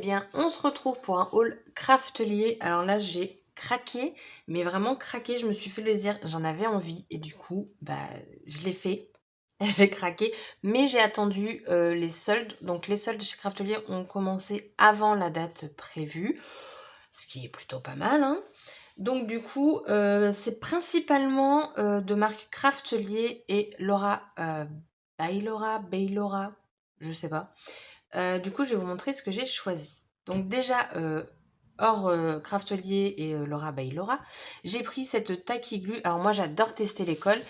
bien, on se retrouve pour un haul craftelier. Alors là, j'ai craqué, mais vraiment craqué. Je me suis fait plaisir, j'en avais envie et du coup, je l'ai fait. J'ai craqué, mais j'ai attendu les soldes. Donc les soldes chez Craftelier ont commencé avant la date prévue, ce qui est plutôt pas mal, hein. Donc du coup, c'est principalement de marque Craftelier et Laura Baylora, je sais pas. Du coup, je vais vous montrer ce que j'ai choisi. Donc déjà, hors Craftelier et Laura by Laura, j'ai pris cette taille glue. Alors moi, j'adore tester les cols.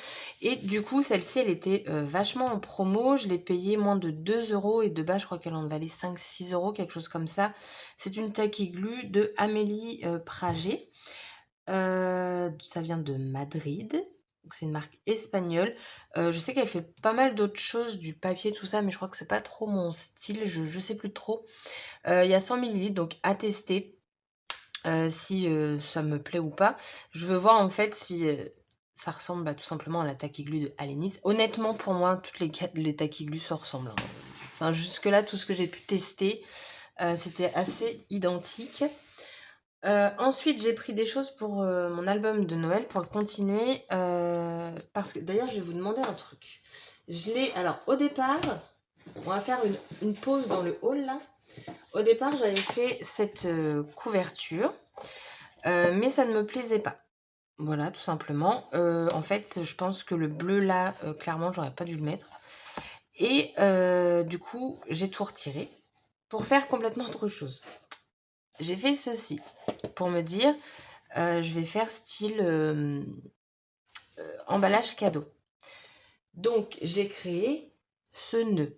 Et du coup, celle-ci, elle était vachement en promo. Je l'ai payée moins de 2 euros. Et de bas, je crois qu'elle en valait 5-6 euros, quelque chose comme ça. C'est une taille glue de Amélie Prager. Ça vient de Madrid. C'est une marque espagnole. Je sais qu'elle fait pas mal d'autres choses, du papier, tout ça, mais je crois que c'est pas trop mon style. Je sais plus trop. Il y a 100 ml, donc à tester si ça me plaît ou pas. Je veux voir en fait si ça ressemble tout simplement à la Takiglu de Alénis. Honnêtement, pour moi, toutes les Takiglu se ressemblent, hein. Enfin, jusque-là, tout ce que j'ai pu tester, c'était assez identique. Ensuite, j'ai pris des choses pour mon album de Noël pour le continuer. Parce que d'ailleurs, je vais vous demander un truc. Alors, au départ, on va faire une pause dans le haul là. Au départ, j'avais fait cette couverture, mais ça ne me plaisait pas. Voilà, tout simplement. En fait, je pense que le bleu là, clairement, j'aurais pas dû le mettre. Et du coup, j'ai tout retiré pour faire complètement autre chose. J'ai fait ceci pour me dire, je vais faire style emballage cadeau. Donc, j'ai créé ce nœud.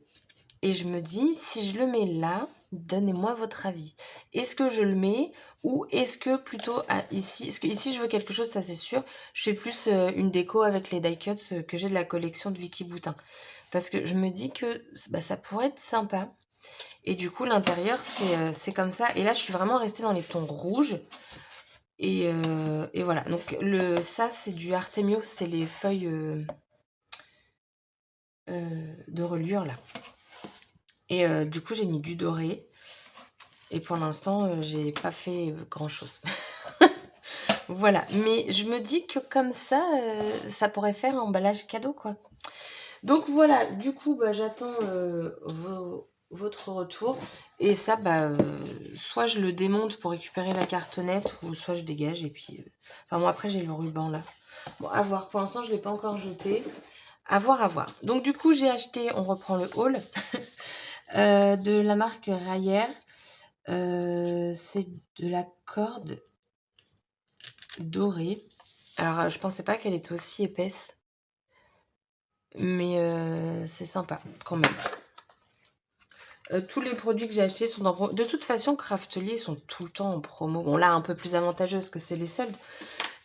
Et je me dis, si je le mets là, donnez-moi votre avis. Est-ce que je le mets ou est-ce que plutôt ici, parce que ici je veux quelque chose, ça c'est sûr. Je fais plus une déco avec les die cuts que j'ai de la collection de Vicky Boutin. Parce que je me dis que ça pourrait être sympa. Et du coup, l'intérieur, c'est comme ça. Et là, je suis vraiment restée dans les tons rouges. Et voilà. Donc, ça, c'est du Artemio. C'est les feuilles de reliure, là. Et du coup, j'ai mis du doré. Et pour l'instant, j'ai pas fait grand-chose. Voilà. Mais je me dis que comme ça pourrait faire un emballage cadeau, quoi. Donc voilà. Du coup, j'attends votre retour. Et ça, soit je le démonte pour récupérer la cartonnette, ou soit je dégage. Et puis, enfin, bon, après, j'ai le ruban là. Bon, à voir. Pour l'instant, je ne l'ai pas encore jeté. À voir, à voir. Donc, du coup, j'ai acheté, on reprend le haul, de la marque Rayer. C'est de la corde dorée. Alors, je pensais pas qu'elle était aussi épaisse. Mais c'est sympa quand même. Tous les produits que j'ai achetés sont en promo. De toute façon, Craftelier sont tout le temps en promo. Bon, là, un peu plus avantageux parce que c'est les soldes.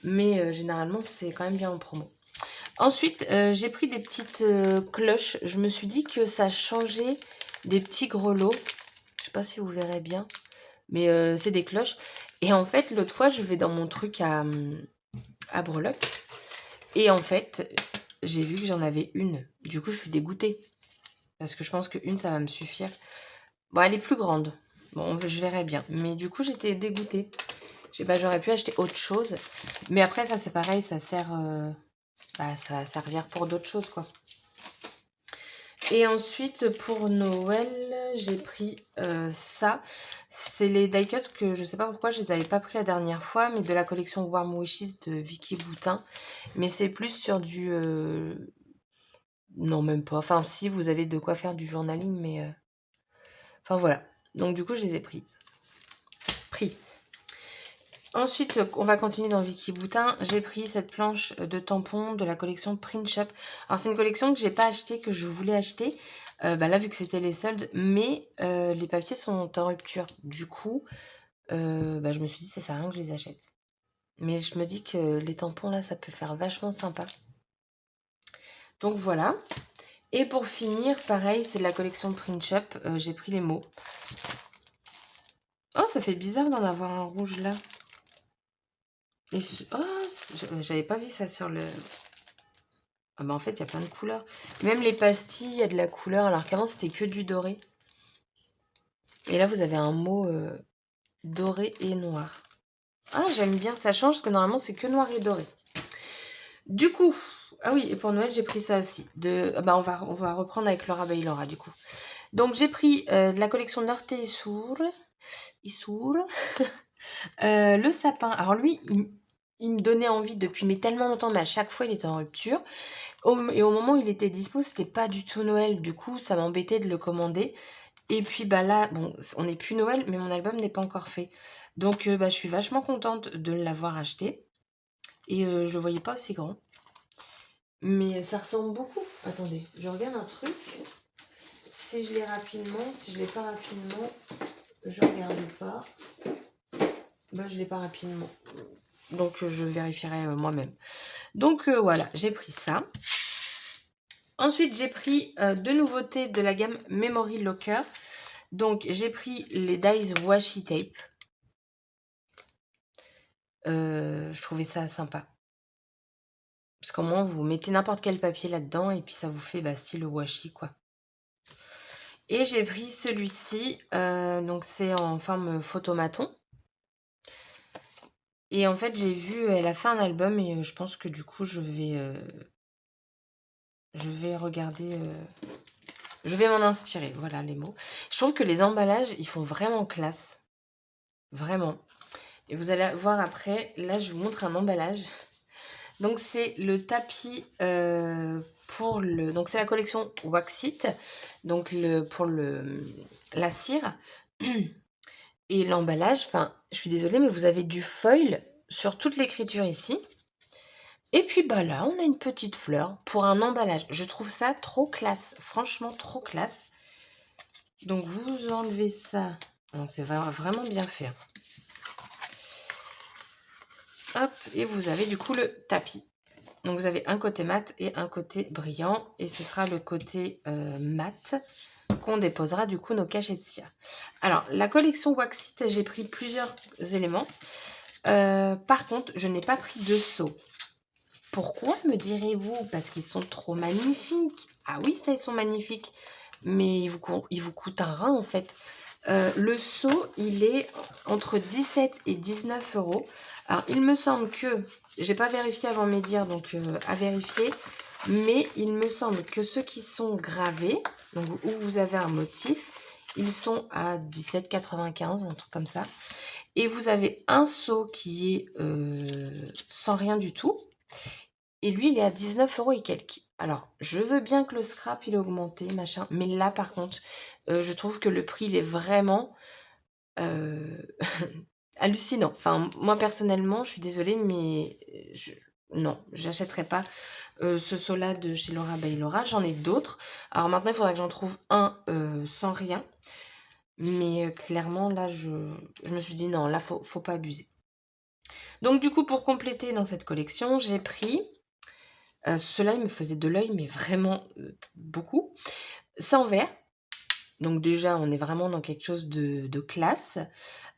Mais généralement, c'est quand même bien en promo. Ensuite, j'ai pris des petites cloches. Je me suis dit que ça changeait des petits grelots. Je sais pas si vous verrez bien. Mais c'est des cloches. Et en fait, l'autre fois, je vais dans mon truc à Breloque. Et en fait, j'ai vu que j'en avais une. Du coup, je suis dégoûtée. Parce que je pense qu'une, ça va me suffire. Bon, elle est plus grande. Bon, je verrai bien. Mais du coup, j'étais dégoûtée. J'aurais pu acheter autre chose. Mais après, ça, c'est pareil. Ça sert... ça va servir pour d'autres choses, quoi. Et ensuite, pour Noël, j'ai pris ça. C'est les die cuts que je sais pas pourquoi je les avais pas pris la dernière fois, mais de la collection Warm Wishes de Vicky Boutin. Mais c'est plus sur du... Non, même pas. Enfin, si, vous avez de quoi faire du journaling, mais... Enfin, voilà. Donc, du coup, je les ai prises. Pris. Ensuite, on va continuer dans Vicky Boutin. J'ai pris cette planche de tampons de la collection Print Shop. Alors, c'est une collection que j'ai pas achetée, que je voulais acheter. Là, vu que c'était les soldes. Mais les papiers sont en rupture. Du coup, je me suis dit, ça sert à rien que je les achète. Mais je me dis que les tampons, là, ça peut faire vachement sympa. Donc, voilà. Et pour finir, pareil, c'est de la collection Print Shop. J'ai pris les mots. Oh, ça fait bizarre d'en avoir un rouge, là. Et j'avais pas vu ça sur le... Ah en fait, il y a plein de couleurs. Même les pastilles, il y a de la couleur, alors qu'avant, c'était que du doré. Et là, vous avez un mot doré et noir. Ah, j'aime bien, ça change, parce que normalement, c'est que noir et doré. Du coup, ah oui, et pour Noël, j'ai pris ça aussi. Bah, on va reprendre avec Laura Bailora, du coup. Donc, j'ai pris de la collection Norte et Sour, le sapin. Alors lui, il me donnait envie depuis mais tellement longtemps, mais à chaque fois, il était en rupture. Et au moment où il était dispo, c'était pas du tout Noël. Du coup, ça m'embêtait de le commander. Et puis bah là, bon, on n'est plus Noël, mais mon album n'est pas encore fait. Donc bah, je suis vachement contente de l'avoir acheté. Et je le voyais pas aussi grand. Mais ça ressemble beaucoup. Attendez, je regarde un truc. Si je l'ai rapidement, si je l'ai pas rapidement, je regarde pas. Bah je l'ai pas rapidement. Donc je vérifierai moi-même. Donc voilà, j'ai pris ça. Ensuite, j'ai pris deux nouveautés de la gamme Memory Locker. Donc j'ai pris les Dies Washi Tape. Je trouvais ça sympa. Parce qu'au moins, vous mettez n'importe quel papier là-dedans et puis ça vous fait bah, style washi, quoi. Et j'ai pris celui-ci, donc c'est en forme photomaton. Et en fait, j'ai vu, elle a fait un album et je pense que du coup, je vais regarder, je vais m'en inspirer, voilà les mots. Je trouve que les emballages, ils font vraiment classe, vraiment. Et vous allez voir après, là, je vous montre un emballage. Donc c'est le tapis donc c'est la collection Waxit, donc pour la cire. Et l'emballage, enfin, je suis désolée, mais vous avez du foil sur toute l'écriture ici. Et puis bah là, on a une petite fleur pour un emballage. Je trouve ça trop classe, franchement trop classe. Donc vous enlevez ça. C'est vraiment bien fait. Hop, et vous avez du coup le tapis. Donc vous avez un côté mat et un côté brillant. Et ce sera le côté mat qu'on déposera du coup nos cachets de cire. Alors, la collection Waxit, j'ai pris plusieurs éléments. Par contre, je n'ai pas pris de seau. Pourquoi, me direz-vous? Parce qu'ils sont trop magnifiques. Ah oui, ça, ils sont magnifiques. Mais ils vous coûtent un rein, en fait. Le seau, il est entre 17 et 19 euros. Alors, il me semble que, j'ai pas vérifié avant mes dires, donc à vérifier, mais il me semble que ceux qui sont gravés, donc où vous avez un motif, ils sont à 17,95, un truc comme ça. Et vous avez un seau qui est sans rien du tout. Et lui, il est à 19 euros et quelques. Alors, je veux bien que le scrap, il ait augmenté, machin. Mais là, par contre, je trouve que le prix, il est vraiment hallucinant. Enfin, moi, personnellement, je suis désolée, mais non, j'achèterai pas ce seau-là de chez Laura Bailora. J'en ai d'autres. Alors maintenant, il faudra que j'en trouve un sans rien. Mais clairement, là, je me suis dit, non, là, faut pas abuser. Donc, du coup, pour compléter dans cette collection, j'ai pris... ceux-là, ils me faisaient de l'œil, mais vraiment beaucoup. C'est en verre. Donc déjà, on est vraiment dans quelque chose de classe.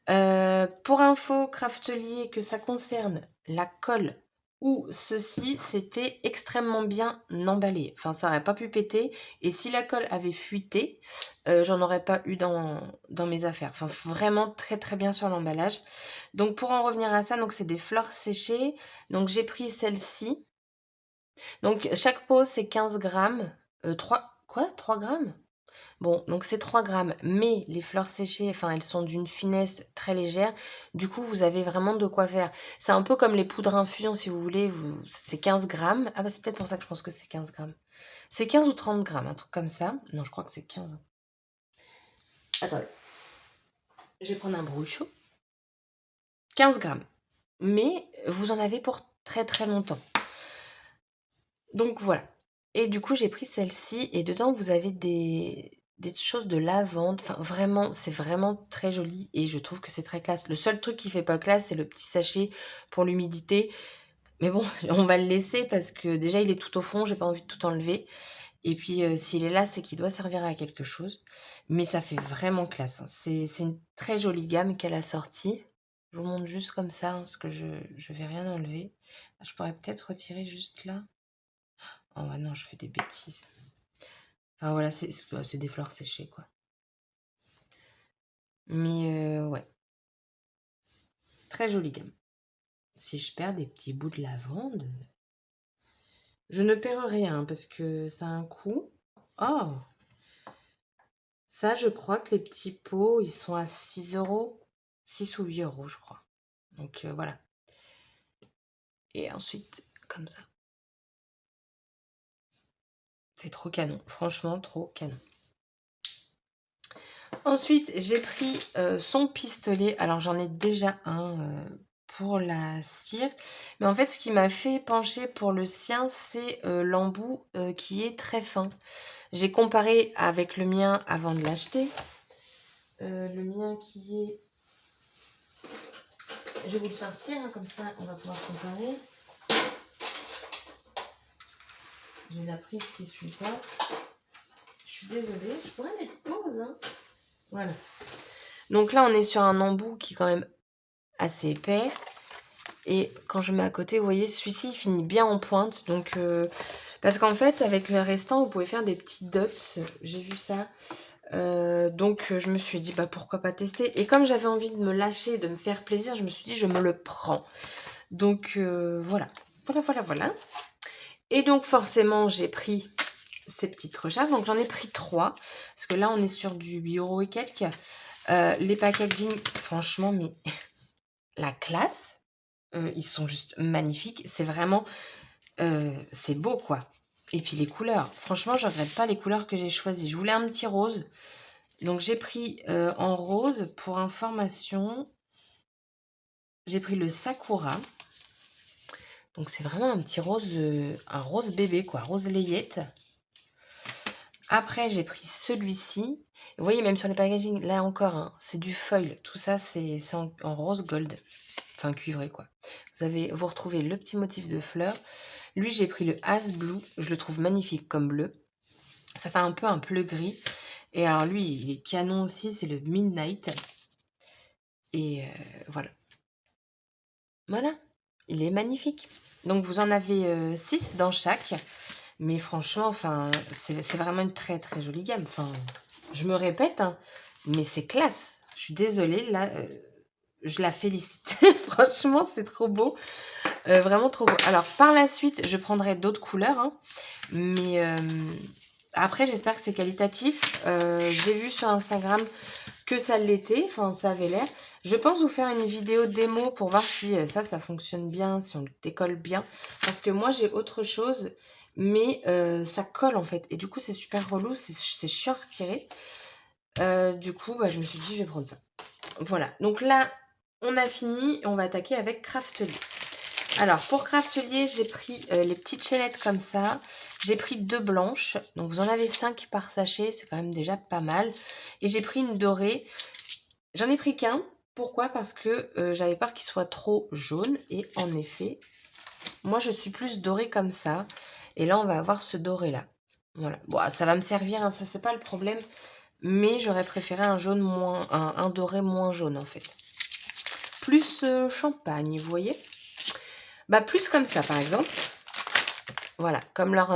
Pour info, Craftelier, que ça concerne la colle ou ceci, c'était extrêmement bien emballé. Enfin, ça n'aurait pas pu péter. Et si la colle avait fuité, j'en aurais pas eu dans mes affaires. Enfin, vraiment très très bien sur l'emballage. Donc pour en revenir à ça, donc c'est des fleurs séchées. Donc j'ai pris celle-ci. Donc chaque pot, c'est 15 grammes. 3 grammes? Bon, donc c'est 3 grammes, mais les fleurs séchées, enfin, elles sont d'une finesse très légère. Du coup, vous avez vraiment de quoi faire. C'est un peu comme les poudres infusion, si vous voulez. C'est 15 grammes. Ah bah c'est peut-être pour ça que je pense que c'est 15 grammes. C'est 15 ou 30 grammes, un truc comme ça. Non, je crois que c'est 15. Attendez, je vais prendre un bruchot. 15 grammes. Mais vous en avez pour très très longtemps. Donc voilà. Et du coup, j'ai pris celle-ci et dedans, vous avez des choses de lavande. Enfin, vraiment, c'est vraiment très joli et je trouve que c'est très classe. Le seul truc qui fait pas classe, c'est le petit sachet pour l'humidité. Mais bon, on va le laisser parce que déjà, il est tout au fond, j'ai pas envie de tout enlever. Et puis, s'il est là, c'est qu'il doit servir à quelque chose. Mais ça fait vraiment classe, hein. C'est une très jolie gamme qu'elle a sortie. Je vous montre juste comme ça, hein, parce que je vais rien enlever. Je pourrais peut-être retirer juste là. Oh ouais, non, je fais des bêtises. Enfin voilà, c'est des fleurs séchées, quoi. Mais ouais, très jolie gamme. Si je perds des petits bouts de lavande, je ne perds rien parce que ça a un coût. Oh, ça, je crois que les petits pots, ils sont à 6 euros. 6 ou 8 euros, je crois. Donc voilà. Et ensuite, comme ça. C'est trop canon. Franchement, trop canon. Ensuite, j'ai pris son pistolet. Alors, j'en ai déjà un pour la cire. Mais en fait, ce qui m'a fait pencher pour le sien, c'est l'embout qui est très fin. J'ai comparé avec le mien avant de l'acheter. Le mien qui est... Je vais vous le sortir, hein, comme ça, on va pouvoir comparer. J'ai la prise qui ne suit pas. Je suis désolée. Je pourrais mettre pause. Hein. Voilà. Donc là, on est sur un embout qui est quand même assez épais. Et quand je mets à côté, vous voyez, celui-ci, il finit bien en pointe. Donc, parce qu'en fait, avec le restant, vous pouvez faire des petites dots. J'ai vu ça. Donc, je me suis dit, bah, pourquoi pas tester. Et comme j'avais envie de me lâcher, de me faire plaisir, je me suis dit, je me le prends. Donc, voilà. Voilà. Et donc, forcément, j'ai pris ces petites recharges. Donc, j'en ai pris 3. Parce que là, on est sur du 8 € et quelques. Les packaging, franchement, mais la classe, ils sont juste magnifiques. C'est vraiment, c'est beau, quoi. Et puis les couleurs, franchement, je regrette pas les couleurs que j'ai choisies. Je voulais un petit rose, donc j'ai pris en rose. Pour information, j'ai pris le Sakura. Donc c'est vraiment un petit rose, un rose bébé, quoi, rose layette. Après, j'ai pris celui-ci. Vous voyez, même sur les packaging, là encore, hein, c'est du foil. Tout ça, c'est en rose gold. Enfin, cuivré, quoi. Vous retrouvez le petit motif de fleurs. Lui, j'ai pris le As Blue. Je le trouve magnifique comme bleu. Ça fait un peu un bleu gris. Et alors, lui, il est canon aussi. C'est le Midnight. Et voilà. Voilà. Il est magnifique. Donc, vous en avez 6 dans chaque. Mais franchement, enfin, c'est vraiment une très, très jolie gamme. Enfin, je me répète, hein, mais c'est classe. Je suis désolée, là, je la félicite. Franchement, c'est trop beau. Vraiment trop beau. Alors, par la suite, je prendrai d'autres couleurs. Hein, mais après, j'espère que c'est qualitatif. J'ai vu sur Instagram que ça l'était. Enfin, ça avait l'air. Je pense vous faire une vidéo démo pour voir si ça fonctionne bien, si on le décolle bien. Parce que moi, j'ai autre chose. Mais ça colle en fait. Et du coup, c'est super relou. C'est chiant à retirer. Du coup, bah, je me suis dit, je vais prendre ça. Voilà. Donc là, on a fini. On va attaquer avec Craftly. Alors, pour Craftelier, j'ai pris les petites chaînettes comme ça. J'ai pris 2 blanches. Donc, vous en avez 5 par sachet. C'est quand même déjà pas mal. Et j'ai pris une dorée. J'en ai pris qu'un. Pourquoi? Parce que j'avais peur qu'il soit trop jaune. Et en effet, moi, je suis plus dorée comme ça. Et là, on va avoir ce doré-là. Voilà. Bon, ça va me servir, hein, ça, c'est pas le problème. Mais j'aurais préféré un jaune moins, un doré moins jaune, en fait. Plus champagne, vous voyez? Bah, plus comme ça, par exemple. Voilà, comme leur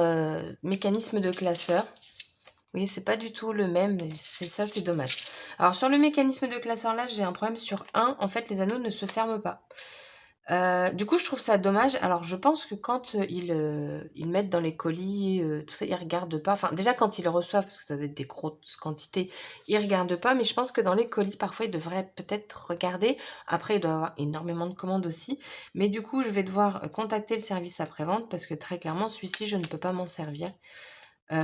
mécanisme de classeur. Vous voyez, c'est pas du tout le même. C'est ça, c'est dommage. Alors, sur le mécanisme de classeur, là, j'ai un problème sur un. En fait, les anneaux ne se ferment pas. Du coup, je trouve ça dommage. Alors, je pense que quand ils mettent dans les colis, tout ça, ils regardent pas. Enfin, déjà, quand ils le reçoivent, parce que ça doit être des grosses quantités, ils regardent pas. Mais je pense que dans les colis, parfois, ils devraient peut-être regarder. Après, il doit y avoir énormément de commandes aussi. Mais du coup, je vais devoir contacter le service après-vente parce que très clairement, celui-ci, je ne peux pas m'en servir.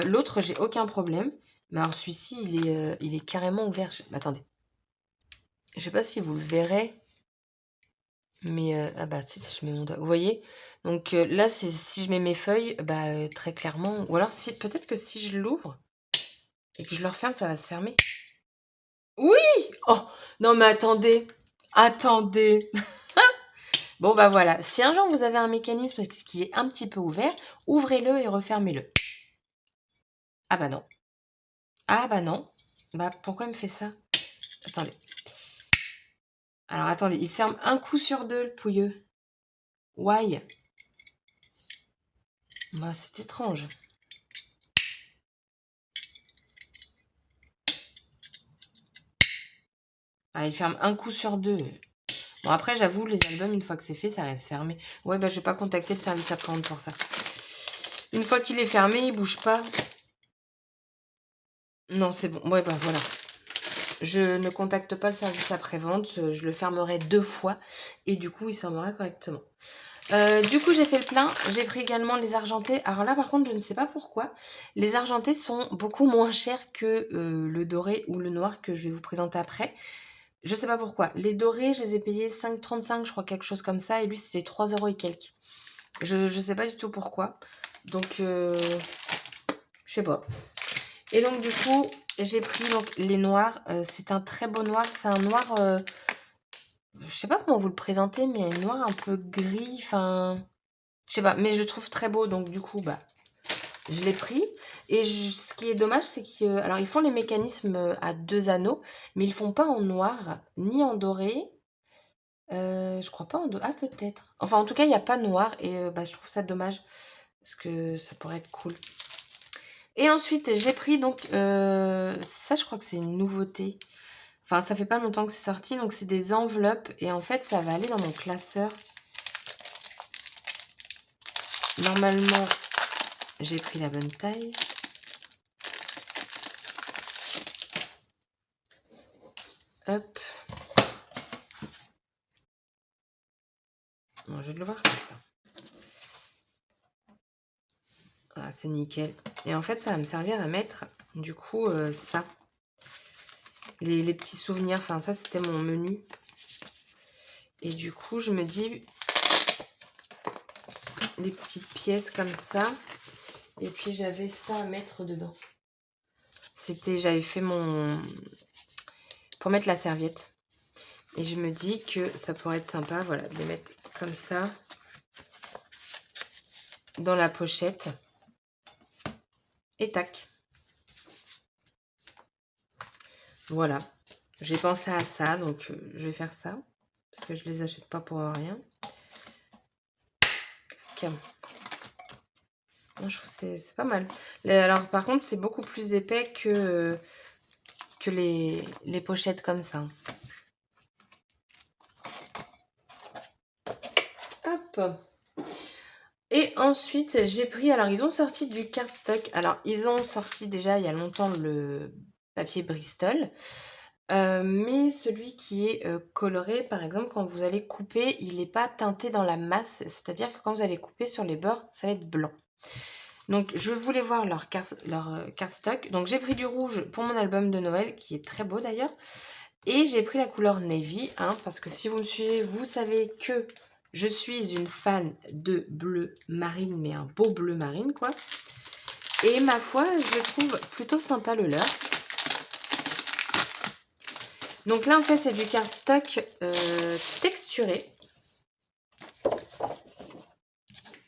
L'autre, j'ai aucun problème. Mais alors, celui-ci, il est carrément ouvert. Attendez. Je sais pas si vous le verrez. Mais ah bah si, si je mets mon doigt, vous voyez? Donc là, c'est si je mets mes feuilles, bah très clairement, ou alors si peut-être que si je l'ouvre et que je le referme, ça va se fermer. Oui! Oh! Non mais attendez! Attendez! Bon bah voilà, si un jour vous avez un mécanisme qui est un petit peu ouvert, ouvrez-le et refermez-le. Ah bah non. Ah bah non. Bah pourquoi il me fait ça? Attendez. Alors attendez, il se ferme un coup sur deux, le pouilleux. Why? Bah c'est étrange. Ah, il ferme un coup sur deux. Bon, après, j'avoue, les albums, une fois que c'est fait, ça reste fermé. Ouais, bah, je vais pas contacter le service après-vente pour ça. Une fois qu'il est fermé, il bouge pas. Non, c'est bon. Ouais, bah, voilà. Je ne contacte pas le service après-vente. Je le fermerai 2 fois. Et du coup, il fermera correctement. Du coup, j'ai fait le plein. J'ai pris également les argentés. Alors là, par contre, je ne sais pas pourquoi. Les argentés sont beaucoup moins chers que le doré ou le noir que je vais vous présenter après. Je sais pas pourquoi. Les dorés, je les ai payés 5,35, je crois, quelque chose comme ça. Et lui, c'était 3 € et quelques. Je sais pas du tout pourquoi. Donc, je sais pas. Et donc, du coup, j'ai pris donc, les noirs. C'est un très beau noir. C'est un noir... je sais pas comment vous le présenter, mais un noir un peu gris. Enfin... Je sais pas, mais je le trouve très beau. Donc, du coup, bah... Je l'ai pris. Et ce qui est dommage, c'est que... Alors, ils font les mécanismes à 2 anneaux. Mais ils font pas en noir, ni en doré. Je crois pas en doré. Ah, peut-être. Enfin, en tout cas, il n'y a pas noir. Et bah, je trouve ça dommage. Parce que ça pourrait être cool. Et ensuite, j'ai pris donc... ça, je crois que c'est une nouveauté. Enfin, ça fait pas longtemps que c'est sorti. Donc, c'est des enveloppes. Et en fait, ça va aller dans mon classeur. Normalement, j'ai pris la bonne taille. Hop. Bon, je vais le voir comme ça. Voilà, c'est nickel. Et en fait, ça va me servir à mettre, du coup, ça. Les petits souvenirs. Enfin, ça, c'était mon menu. Et du coup, je me dis... les petites pièces comme ça. Et puis, j'avais ça à mettre dedans. J'avais fait mon... pour mettre la serviette. Et je me dis que ça pourrait être sympa, voilà, de les mettre comme ça. Dans la pochette. Et tac. Voilà. J'ai pensé à ça, donc je vais faire ça. Parce que je les achète pas pour rien. Moi, je trouve que c'est pas mal. Alors, par contre, c'est beaucoup plus épais que les pochettes comme ça. Hop. Et ensuite, j'ai pris... Alors, ils ont sorti du cardstock. Alors, ils ont sorti déjà il y a longtemps le papier Bristol. Mais celui qui est coloré, par exemple, quand vous allez couper, il n'est pas teinté dans la masse. C'est-à-dire que quand vous allez couper sur les bords, ça va être blanc. Donc, je voulais voir leur cardstock. Donc, j'ai pris du rouge pour mon album de Noël, qui est très beau d'ailleurs. Et j'ai pris la couleur navy, hein, parce que si vous me suivez, vous savez que je suis une fan de bleu marine, mais un beau bleu marine, quoi. Et ma foi, je trouve plutôt sympa le leur. Donc là, en fait, c'est du cardstock texturé.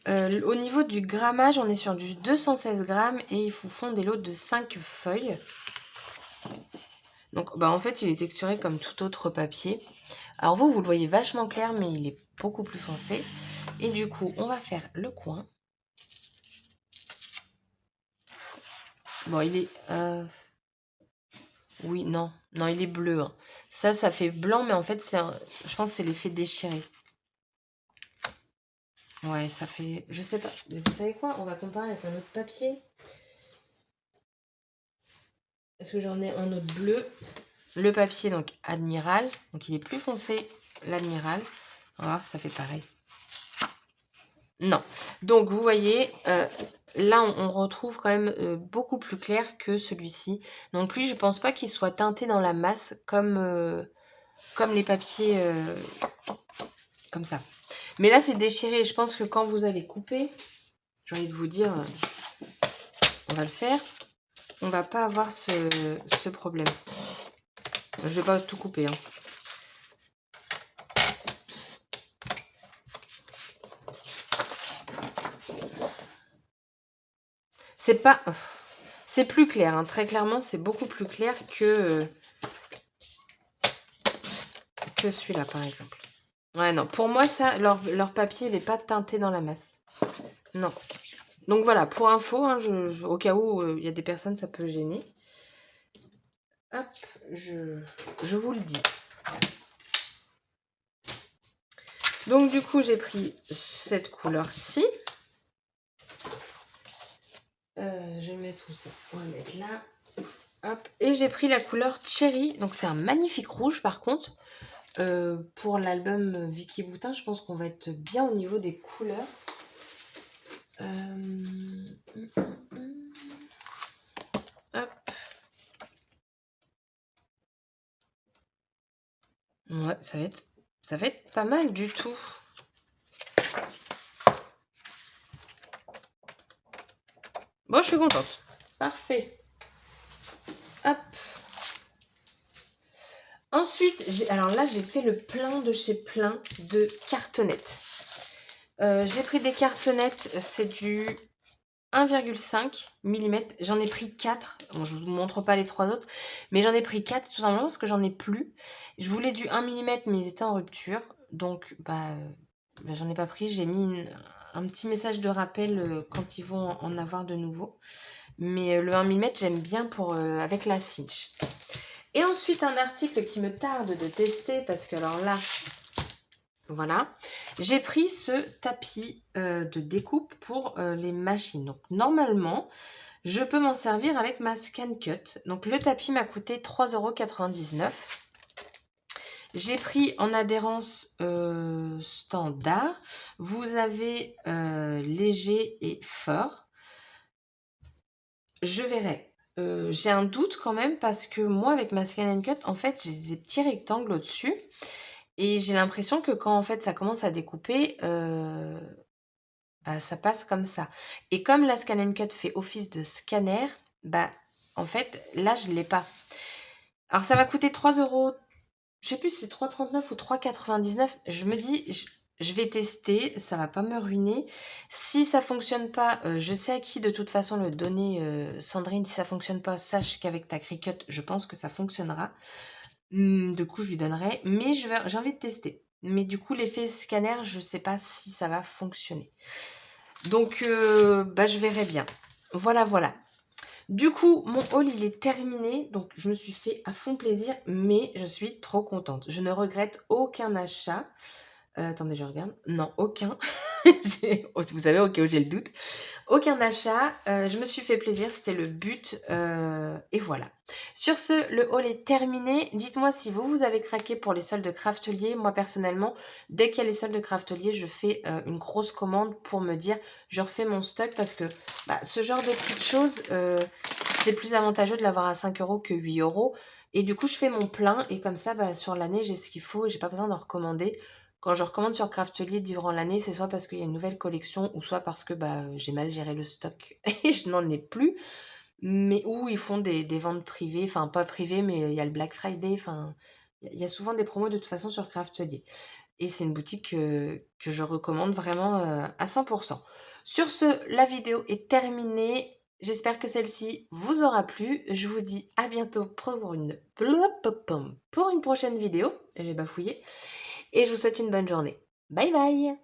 Au niveau du grammage, on est sur du 216 grammes et il vous font des lots de 5 feuilles. Donc, bah, en fait, il est texturé comme tout autre papier. Alors vous, vous le voyez vachement clair, mais il est beaucoup plus foncé. Et du coup, on va faire le coin. Bon, il est... oui, non. Non, il est bleu. Hein. Ça fait blanc, mais en fait, je pense que c'est l'effet déchiré. Ouais, ça fait... Je sais pas. Vous savez quoi? On va comparer avec un autre papier. Est-ce que j'en ai un autre bleu? Le papier, donc, Admiral. Donc, il est plus foncé, l'Admiral. On va voir si ça fait pareil. Non. Donc, vous voyez, là, on retrouve quand même beaucoup plus clair que celui-ci. Donc, lui, je pense pas qu'il soit teinté dans la masse comme les papiers comme ça. Mais là, c'est déchiré. Je pense que quand vous allez couper, j'ai envie de vous dire, on va le faire. On va pas avoir ce problème. Je vais pas tout couper. Hein. C'est pas... C'est plus clair. Hein. Très clairement, c'est beaucoup plus clair que celui-là, par exemple. Ouais, non. Pour moi, ça, leur papier, il n'est pas teinté dans la masse. Non. Donc voilà, pour info, hein, au cas où il y a des personnes, ça peut gêner. Hop, je vous le dis. Donc du coup, j'ai pris cette couleur-ci. Je vais mettre tout ça. On va mettre là. Hop. Et j'ai pris la couleur Cherry. Donc c'est un magnifique rouge par contre. Pour l'album Vicky Boutin, je pense qu'on va être bien au niveau des couleurs. Hop. Ouais, ça va être pas mal du tout. Bon, je suis contente. Parfait. Hop. Ensuite, alors là, j'ai fait le plein de chez plein de cartonnettes. J'ai pris des cartonnettes, c'est du 1,5 mm. J'en ai pris 4. Bon, je ne vous montre pas les 3 autres, mais j'en ai pris 4 tout simplement parce que j'en ai plus. Je voulais du 1 mm, mais ils étaient en rupture. Donc, j'en ai pas pris. J'ai mis un petit message de rappel quand ils vont en avoir de nouveau. Mais le 1 mm, j'aime bien pour avec la cinch. Et ensuite, un article qui me tarde de tester parce que alors là, voilà, j'ai pris ce tapis de découpe pour les machines. Donc normalement, je peux m'en servir avec ma ScanCut. Donc le tapis m'a coûté 3,99 €. J'ai pris en adhérence standard. Vous avez léger et fort. Je verrai. J'ai un doute quand même parce que moi avec ma ScanCut, en fait, j'ai des petits rectangles au-dessus. Et j'ai l'impression que quand en fait ça commence à découper, ça passe comme ça. Et comme la Scan & Cut fait office de scanner, en fait là je ne l'ai pas. Alors ça va coûter 3 €, je sais plus si c'est 3,39 ou 3,99. Je me dis, je vais tester, ça va pas me ruiner. Si ça fonctionne pas, je sais à qui de toute façon le donner, Sandrine. Si ça fonctionne pas, sache qu'avec ta Cricut, je pense que ça fonctionnera. Du coup, je lui donnerai, mais j'ai envie de tester. Mais du coup, l'effet scanner, je sais pas si ça va fonctionner. Donc, je verrai bien. Voilà, voilà. Du coup, mon haul, il est terminé. Donc, je me suis fait à fond plaisir, mais je suis trop contente. Je ne regrette aucun achat. Attendez, je regarde. Non, aucun. Vous savez, au cas où j'ai le doute. Aucun achat. Je me suis fait plaisir, c'était le but. Et voilà. Sur ce, le haul est terminé. Dites-moi si vous avez craqué pour les soldes Craftelier. Moi, personnellement, dès qu'il y a les soldes Craftelier, je fais une grosse commande pour me dire je refais mon stock parce que ce genre de petites choses, c'est plus avantageux de l'avoir à 5 € que 8 €. Et du coup, je fais mon plein et comme ça, sur l'année, j'ai ce qu'il faut et j'ai pas besoin d'en recommander. Quand je recommande sur Craftelier durant l'année, c'est soit parce qu'il y a une nouvelle collection ou soit parce que j'ai mal géré le stock et je n'en ai plus. Mais où ils font des ventes privées, enfin pas privées, mais il y a le Black Friday, enfin il y a souvent des promos de toute façon sur Craftelier. Et c'est une boutique que je recommande vraiment à 100%. Sur ce, la vidéo est terminée. J'espère que celle-ci vous aura plu. Je vous dis à bientôt pour une prochaine vidéo. J'ai bafouillé. Et je vous souhaite une bonne journée. Bye bye!